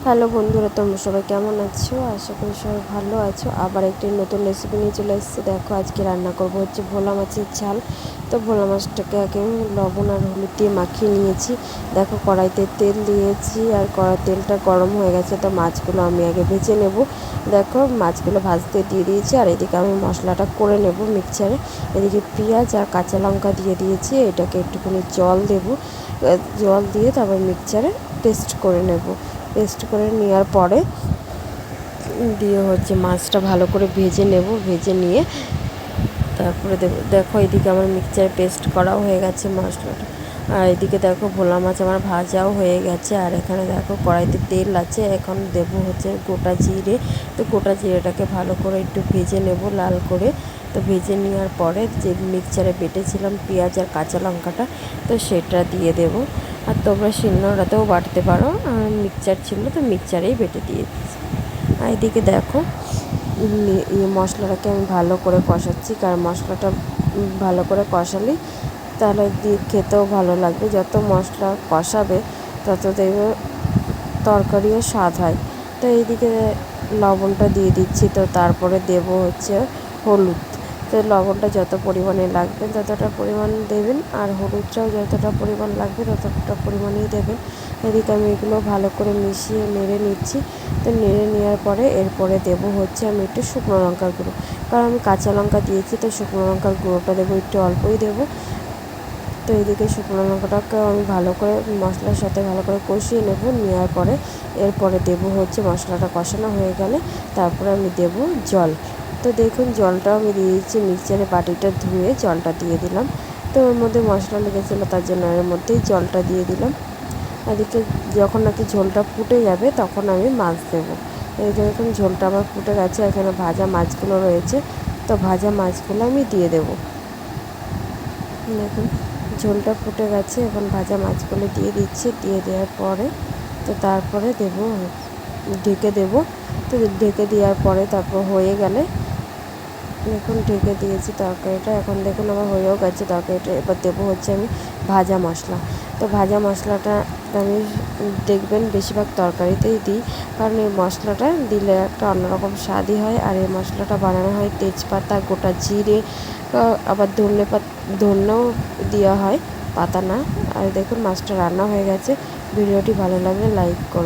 Hello বন্ধুরা, তোমরা সবাই কেমন আছো? আশা করি সবাই ভালো আছো। আবার একটি নতুন রেসিপি নিয়ে চলে এসেছি। দেখো, আজকে রান্না করব হচ্ছে ভোলা মাছের ঝাল। তো ভোলা মাছটাকে আগে লবণ আর হলুদ দিয়ে মাখিয়ে নিয়েছি। দেখো, কড়াইতে তেল দিয়েছি আর তেলটা গরম হয়ে গেছে। তো মাছগুলো আমি আগে ভেজে নেব। দেখো, মাছগুলো ভাজতে দিয়ে দিয়েছি আর এদিকে আমি মশলাটা করে নেব মিক্সচারে। এদিকে পেঁয়াজ আর কাঁচা লঙ্কা দিয়ে দিয়েছি। এটাকে একটুখানি জল দেব, জল দিয়ে তারপর মিক্সচারে পেস্ট করে নেব। পেস্ট করে নেওয়ার পরে দিয়ে হচ্ছে মাছটা ভালো করে ভেজে নেব। ভেজে নিয়ে তারপরে দেখো এদিকে আমার মিক্সচার পেস্ট করাও হয়ে গেছে মশলাটা। আর এদিকে দেখো ভোলা মাছ আমার ভাজাও হয়ে গেছে। আর এখানে দেখো কড়াইতে তেল আছে। এখন দেব হচ্ছে গোটা জিরে। তো গোটা জিরেটাকে ভালো করে একটু ভেজে নেব লাল করে। তো ভেজে নেওয়ার পরে যে মিক্সচারে বেটেছিলাম পেঁয়াজ আর কাঁচা লঙ্কাটা, তো সেটা দিয়ে দেব। আর তোমরা শিলনোড়াতেও বাটতে পারো, আর মিক্সচার ছিল তো মিক্সচারেই বেটে দিয়েছি। আর এদিকে দেখো মশলাটাকে আমি ভালো করে কষাচ্ছি, কারণ মশলাটা ভালো করে কষালে তাহলে খেতেও ভালো লাগবে। যত মশলা কষাবে তত দেখবে তরকারিও স্বাদ হয়। তো এইদিকে লবণটা দিয়ে দিচ্ছি। তো তারপরে দেব হচ্ছে হলুদ। তো লবণটা যত পরিমাণে লাগবে ততটা পরিমাণ দেবেন, আর হলুদটাও যতটা পরিমাণ লাগবে ততটা পরিমাণেই দেবেন। এদিকে আমি এগুলো ভালো করে মিশিয়ে নেড়ে নিচ্ছি। তো নেড়ে নেওয়ার পরে এরপরে দেব হচ্ছে আমি একটু শুকনো লঙ্কার গুঁড়ো, কারণ আমি কাঁচা লঙ্কা দিয়েছি। তো শুকনো লঙ্কার গুঁড়োটা দেবো, একটু অল্পই দেবো। তো এইদিকে শুকনো লঙ্কাটাকে আমি ভালো করে মশলার সাথে ভালো করে কষিয়ে নেব। নেওয়ার পরে এরপরে দেবো হচ্ছে মশলাটা কষানো হয়ে গেলে তারপরে আমি দেব জল। তো দেখুন জলটাও আমি দিয়ে দিচ্ছি। মিক্সচারে বাটিটা ধুয়ে জলটা দিয়ে দিলাম। তো ওর মধ্যে মশলা লেগেছিলো, তার জন্য এর মধ্যেই জলটা দিয়ে দিলাম। এদিকে যখন নাকি ঝোলটা ফুটে যাবে তখন আমি মাছ দেবো। এদিকে দেখুন ঝোলটা আমার ফুটে গেছে। এখানে ভাজা মাছগুলো রয়েছে, তো ভাজা মাছগুলো আমি দিয়ে দেবো। দেখুন ঝোলটা ফুটে গেছে, এখন ভাজা মাছগুলো দিয়ে দিচ্ছি। দিয়ে দেওয়ার পরে তো তারপরে দেবো, ঢেকে দেবো। তো ঢেকে দেওয়ার পরে তারপর হয়ে গেলে দেখুন ঢেকে দিয়েছি তরকারিটা। এখন দেখুন আমার হয়েও গেছে তরকারিটা। এবার দেবো হচ্ছে আমি ভাজা মশলা। তো ভাজা মশলাটা আমি দেখবেন বেশিরভাগ তরকারিতেই দিই, কারণ এই মশলাটা দিলে একটা অন্যরকম স্বাদই হয়। আর এই মশলাটা বানানো হয় তেজপাতা, গোটা জিরে, আবার ধনেও দেওয়া হয়, পাতা না। আর দেখুন মাছটা রান্না হয়ে গেছে। ভিডিওটি ভালো লাগলে লাইক করুন।